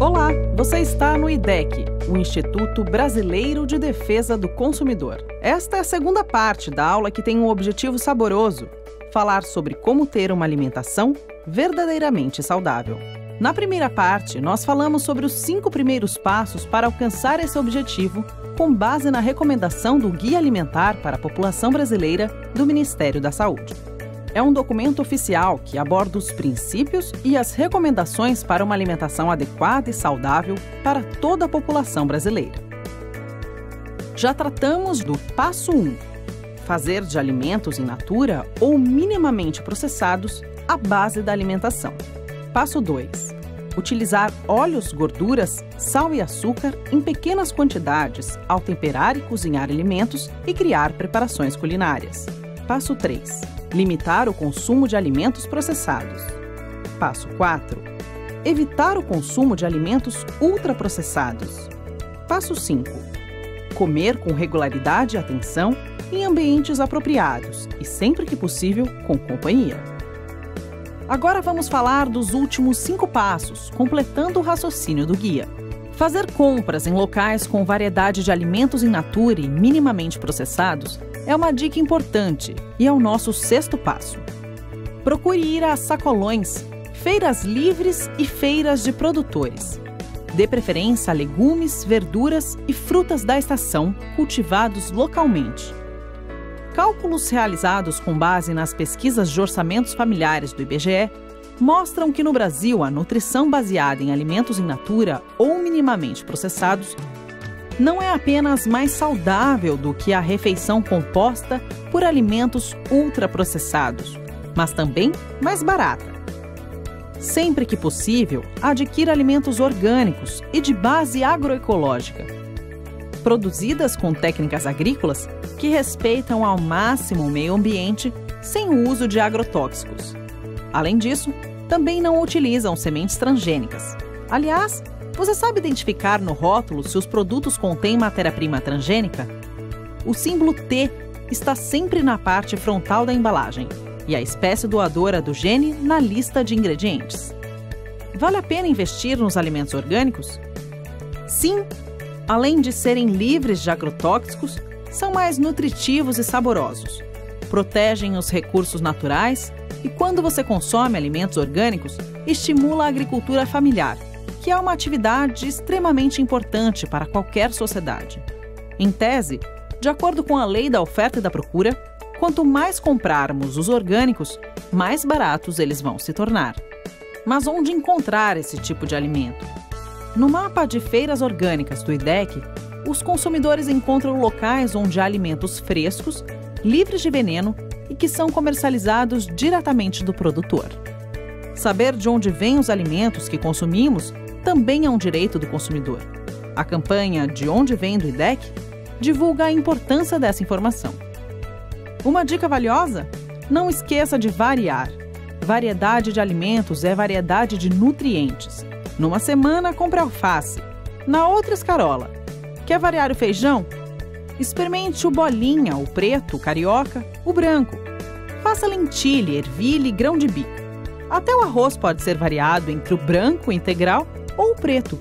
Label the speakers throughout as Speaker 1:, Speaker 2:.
Speaker 1: Olá, você está no IDEC, o Instituto Brasileiro de Defesa do Consumidor. Esta é a segunda parte da aula que tem um objetivo saboroso: falar sobre como ter uma alimentação verdadeiramente saudável. Na primeira parte, nós falamos sobre os 5 primeiros passos para alcançar esse objetivo, com base na recomendação do Guia Alimentar para a População Brasileira do Ministério da Saúde. É um documento oficial que aborda os princípios e as recomendações para uma alimentação adequada e saudável para toda a população brasileira. Já tratamos do passo 1, fazer de alimentos in natura ou minimamente processados a base da alimentação. Passo 2, utilizar óleos, gorduras, sal e açúcar em pequenas quantidades ao temperar e cozinhar alimentos e criar preparações culinárias. Passo 3, limitar o consumo de alimentos processados. Passo 4, evitar o consumo de alimentos ultraprocessados. Passo 5, comer com regularidade e atenção em ambientes apropriados e, sempre que possível, com companhia. Agora vamos falar dos últimos 5 passos, completando o raciocínio do guia. Fazer compras em locais com variedade de alimentos in natura e minimamente processados é uma dica importante e é o nosso 6º passo. Procure ir a sacolões, feiras livres e feiras de produtores. Dê preferência a legumes, verduras e frutas da estação cultivados localmente. Cálculos realizados com base nas pesquisas de orçamentos familiares do IBGE mostram que no Brasil a nutrição baseada em alimentos in natura ou minimamente processados não é apenas mais saudável do que a refeição composta por alimentos ultraprocessados, mas também mais barata. Sempre que possível, adquira alimentos orgânicos e de base agroecológica, produzidas com técnicas agrícolas que respeitam ao máximo o meio ambiente sem o uso de agrotóxicos. Além disso, também não utilizam sementes transgênicas. Aliás, você sabe identificar no rótulo se os produtos contêm matéria-prima transgênica? O símbolo T está sempre na parte frontal da embalagem e a espécie doadora do gene na lista de ingredientes. Vale a pena investir nos alimentos orgânicos? Sim! Além de serem livres de agrotóxicos, são mais nutritivos e saborosos. Protegem os recursos naturais e, quando você consome alimentos orgânicos, estimula a agricultura familiar, que é uma atividade extremamente importante para qualquer sociedade. Em tese, de acordo com a lei da oferta e da procura, quanto mais comprarmos os orgânicos, mais baratos eles vão se tornar. Mas onde encontrar esse tipo de alimento? No mapa de feiras orgânicas do IDEC, os consumidores encontram locais onde há alimentos frescos, livres de veneno e que são comercializados diretamente do produtor. Saber de onde vêm os alimentos que consumimos também é um direito do consumidor. A campanha De Onde Vem do IDEC divulga a importância dessa informação. Uma dica valiosa? Não esqueça de variar. Variedade de alimentos é variedade de nutrientes. Numa semana, compre alface. Na outra, escarola. Quer variar o feijão? Experimente o bolinha, o preto, o carioca, o branco. Faça lentilha, ervilha e grão de bico. Até o arroz pode ser variado entre o branco integral ou o preto.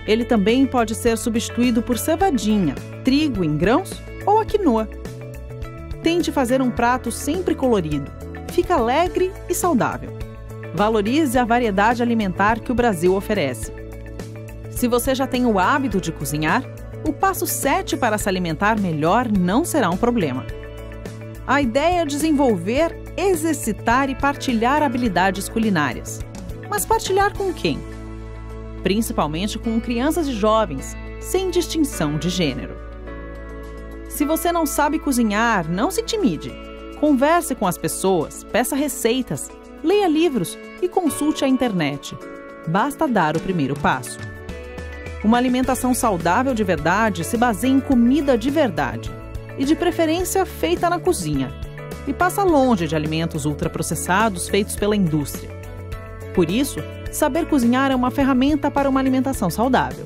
Speaker 1: Ele também pode ser substituído por cevadinha, trigo em grãos ou a quinoa. Tente fazer um prato sempre colorido. Fica alegre e saudável. Valorize a variedade alimentar que o Brasil oferece. Se você já tem o hábito de cozinhar, o passo 7 para se alimentar melhor não será um problema. A ideia é desenvolver, exercitar e partilhar habilidades culinárias. Mas partilhar com quem? Principalmente com crianças e jovens, sem distinção de gênero. Se você não sabe cozinhar, não se intimide. Converse com as pessoas, peça receitas, leia livros e consulte a internet. Basta dar o primeiro passo. Uma alimentação saudável de verdade se baseia em comida de verdade e, de preferência, feita na cozinha, e passa longe de alimentos ultraprocessados feitos pela indústria. Por isso, saber cozinhar é uma ferramenta para uma alimentação saudável.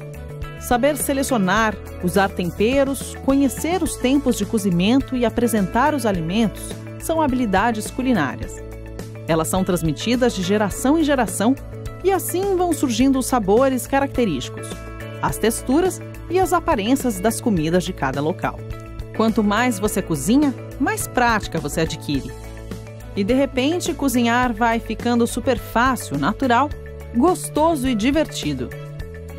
Speaker 1: Saber selecionar, usar temperos, conhecer os tempos de cozimento e apresentar os alimentos são habilidades culinárias. Elas são transmitidas de geração em geração E assim vão surgindo os sabores característicos, as texturas e as aparências das comidas de cada local. Quanto mais você cozinha, mais prática você adquire. E de repente, cozinhar vai ficando super fácil, natural, gostoso e divertido.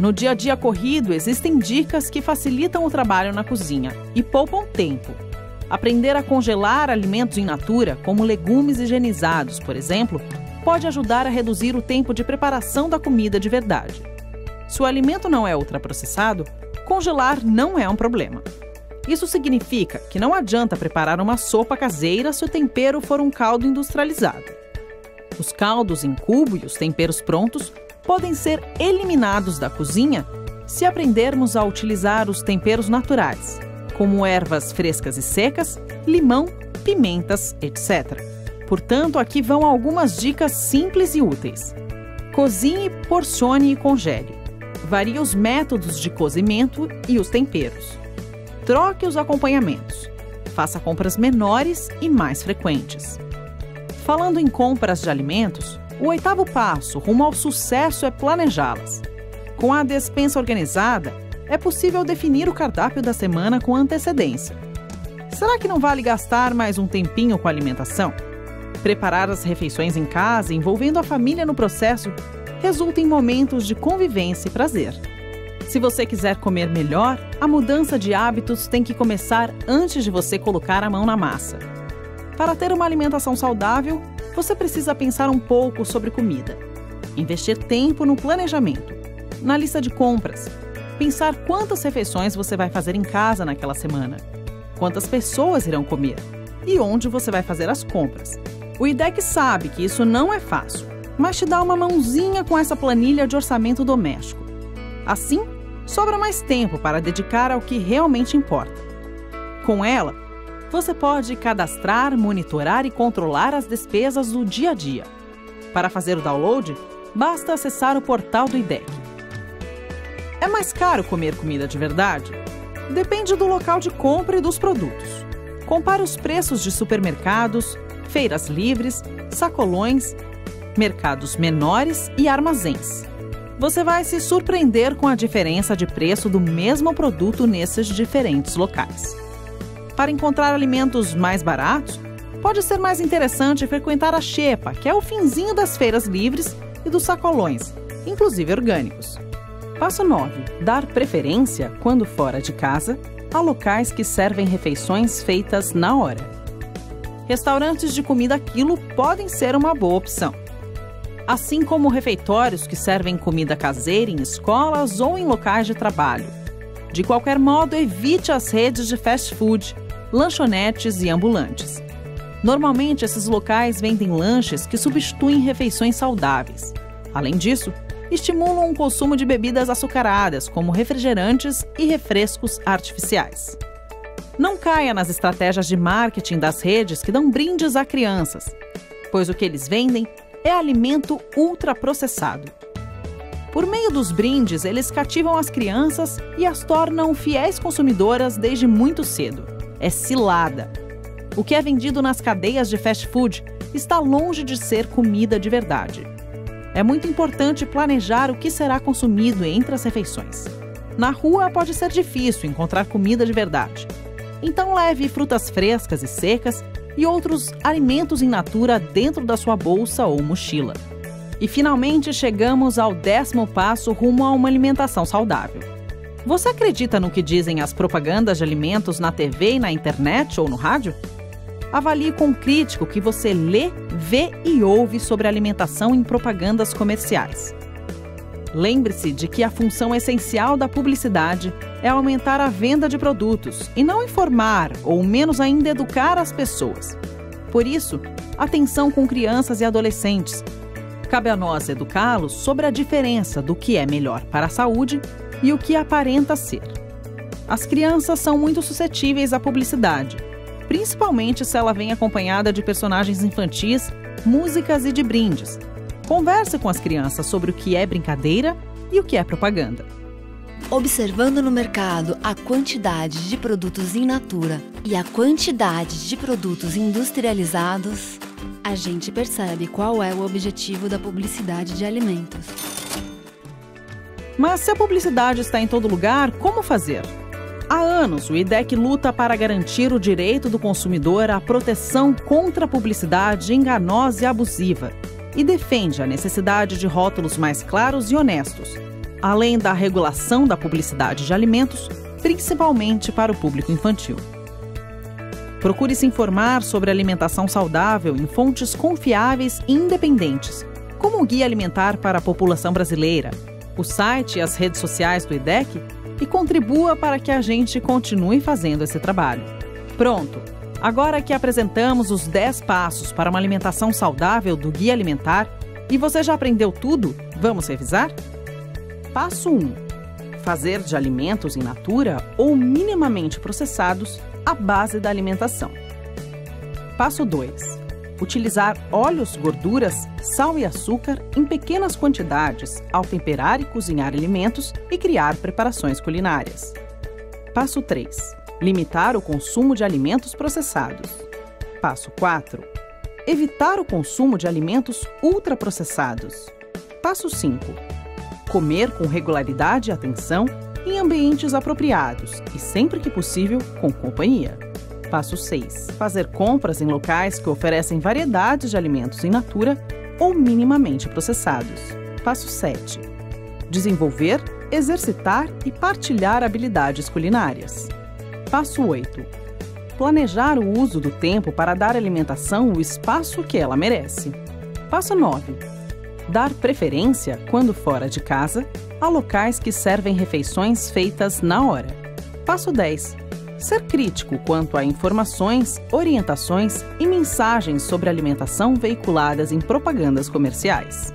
Speaker 1: No dia a dia corrido, existem dicas que facilitam o trabalho na cozinha e poupam tempo. Aprender a congelar alimentos in natura, como legumes higienizados, por exemplo, pode ajudar a reduzir o tempo de preparação da comida de verdade. Se o alimento não é ultraprocessado, congelar não é um problema. Isso significa que não adianta preparar uma sopa caseira se o tempero for um caldo industrializado. Os caldos em cubo e os temperos prontos podem ser eliminados da cozinha se aprendermos a utilizar os temperos naturais, como ervas frescas e secas, limão, pimentas, etc. Portanto, aqui vão algumas dicas simples e úteis. Cozinhe, porcione e congele. Varie os métodos de cozimento e os temperos. Troque os acompanhamentos. Faça compras menores e mais frequentes. Falando em compras de alimentos, o 8º passo rumo ao sucesso é planejá-las. Com a despensa organizada, é possível definir o cardápio da semana com antecedência. Será que não vale gastar mais um tempinho com a alimentação? Preparar as refeições em casa, envolvendo a família no processo, resulta em momentos de convivência e prazer. Se você quiser comer melhor, a mudança de hábitos tem que começar antes de você colocar a mão na massa. Para ter uma alimentação saudável, você precisa pensar um pouco sobre comida. Investir tempo no planejamento, na lista de compras. Pensar quantas refeições você vai fazer em casa naquela semana, quantas pessoas irão comer e onde você vai fazer as compras. O IDEC sabe que isso não é fácil, mas te dá uma mãozinha com essa planilha de orçamento doméstico. Assim, sobra mais tempo para dedicar ao que realmente importa. Com ela, você pode cadastrar, monitorar e controlar as despesas do dia a dia. Para fazer o download, basta acessar o portal do IDEC. É mais caro comer comida de verdade? Depende do local de compra e dos produtos. Compare os preços de supermercados, feiras livres, sacolões, mercados menores e armazéns. Você vai se surpreender com a diferença de preço do mesmo produto nesses diferentes locais. Para encontrar alimentos mais baratos, pode ser mais interessante frequentar a Xepa, que é o finzinho das feiras livres e dos sacolões, inclusive orgânicos. Passo 9. Dar preferência, quando fora de casa, a locais que servem refeições feitas na hora. Restaurantes de comida a quilo podem ser uma boa opção, assim como refeitórios que servem comida caseira em escolas ou em locais de trabalho. De qualquer modo, evite as redes de fast food, lanchonetes e ambulantes. Normalmente, esses locais vendem lanches que substituem refeições saudáveis. Além disso, estimulam o consumo de bebidas açucaradas, como refrigerantes e refrescos artificiais. Não caia nas estratégias de marketing das redes que dão brindes a crianças, pois o que eles vendem é alimento ultraprocessado. Por meio dos brindes, eles cativam as crianças e as tornam fiéis consumidoras desde muito cedo. É cilada. O que é vendido nas cadeias de fast food está longe de ser comida de verdade. É muito importante planejar o que será consumido entre as refeições. Na rua pode ser difícil encontrar comida de verdade. Então leve frutas frescas e secas e outros alimentos in natura dentro da sua bolsa ou mochila. E finalmente chegamos ao 10º passo rumo a uma alimentação saudável. Você acredita no que dizem as propagandas de alimentos na TV e na internet ou no rádio? Avalie com crítico o que você lê, vê e ouve sobre alimentação em propagandas comerciais. Lembre-se de que a função essencial da publicidade é aumentar a venda de produtos e não informar ou, menos ainda, educar as pessoas. Por isso, atenção com crianças e adolescentes. Cabe a nós educá-los sobre a diferença do que é melhor para a saúde e o que aparenta ser. As crianças são muito suscetíveis à publicidade, principalmente se ela vem acompanhada de personagens infantis, músicas e de brindes. Converse com as crianças sobre o que é brincadeira e o que é propaganda.
Speaker 2: Observando no mercado a quantidade de produtos in natura e a quantidade de produtos industrializados, a gente percebe qual é o objetivo da publicidade de alimentos.
Speaker 1: Mas se a publicidade está em todo lugar, como fazer? Há anos, o IDEC luta para garantir o direito do consumidor à proteção contra a publicidade enganosa e abusiva e defende a necessidade de rótulos mais claros e honestos, além da regulação da publicidade de alimentos, principalmente para o público infantil. Procure se informar sobre alimentação saudável em fontes confiáveis e independentes, como o Guia Alimentar para a População Brasileira, o site e as redes sociais do IDEC, e contribua para que a gente continue fazendo esse trabalho. Pronto! Agora que apresentamos os 10 passos para uma alimentação saudável do Guia Alimentar e você já aprendeu tudo, vamos revisar? Passo 1. Fazer de alimentos in natura ou minimamente processados a base da alimentação. Passo 2. Utilizar óleos, gorduras, sal e açúcar em pequenas quantidades ao temperar e cozinhar alimentos e criar preparações culinárias. Passo 3. Limitar o consumo de alimentos processados. Passo 4. Evitar o consumo de alimentos ultraprocessados. Passo 5. Comer com regularidade e atenção em ambientes apropriados e, sempre que possível, com companhia. Passo 6. Fazer compras em locais que oferecem variedades de alimentos in natura ou minimamente processados. Passo 7. Desenvolver, exercitar e partilhar habilidades culinárias. Passo 8. Planejar o uso do tempo para dar à alimentação o espaço que ela merece. Passo 9. Dar preferência, quando fora de casa, a locais que servem refeições feitas na hora. Passo 10. Ser crítico quanto a informações, orientações e mensagens sobre alimentação veiculadas em propagandas comerciais.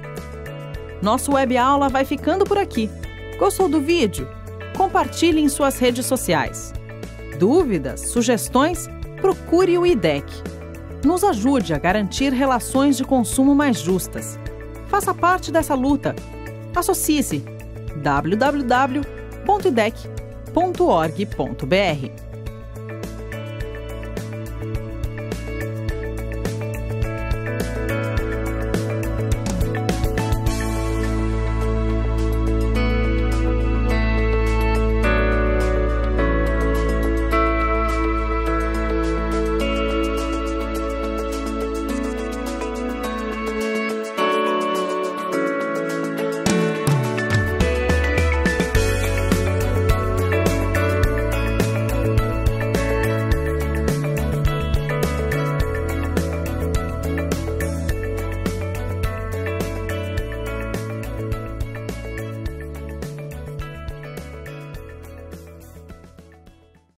Speaker 1: Nosso web aula vai ficando por aqui. Gostou do vídeo? Compartilhe em suas redes sociais. Dúvidas, sugestões? Procure o IDEC. Nos ajude a garantir relações de consumo mais justas. Faça parte dessa luta. Associe-se www.idec.org.br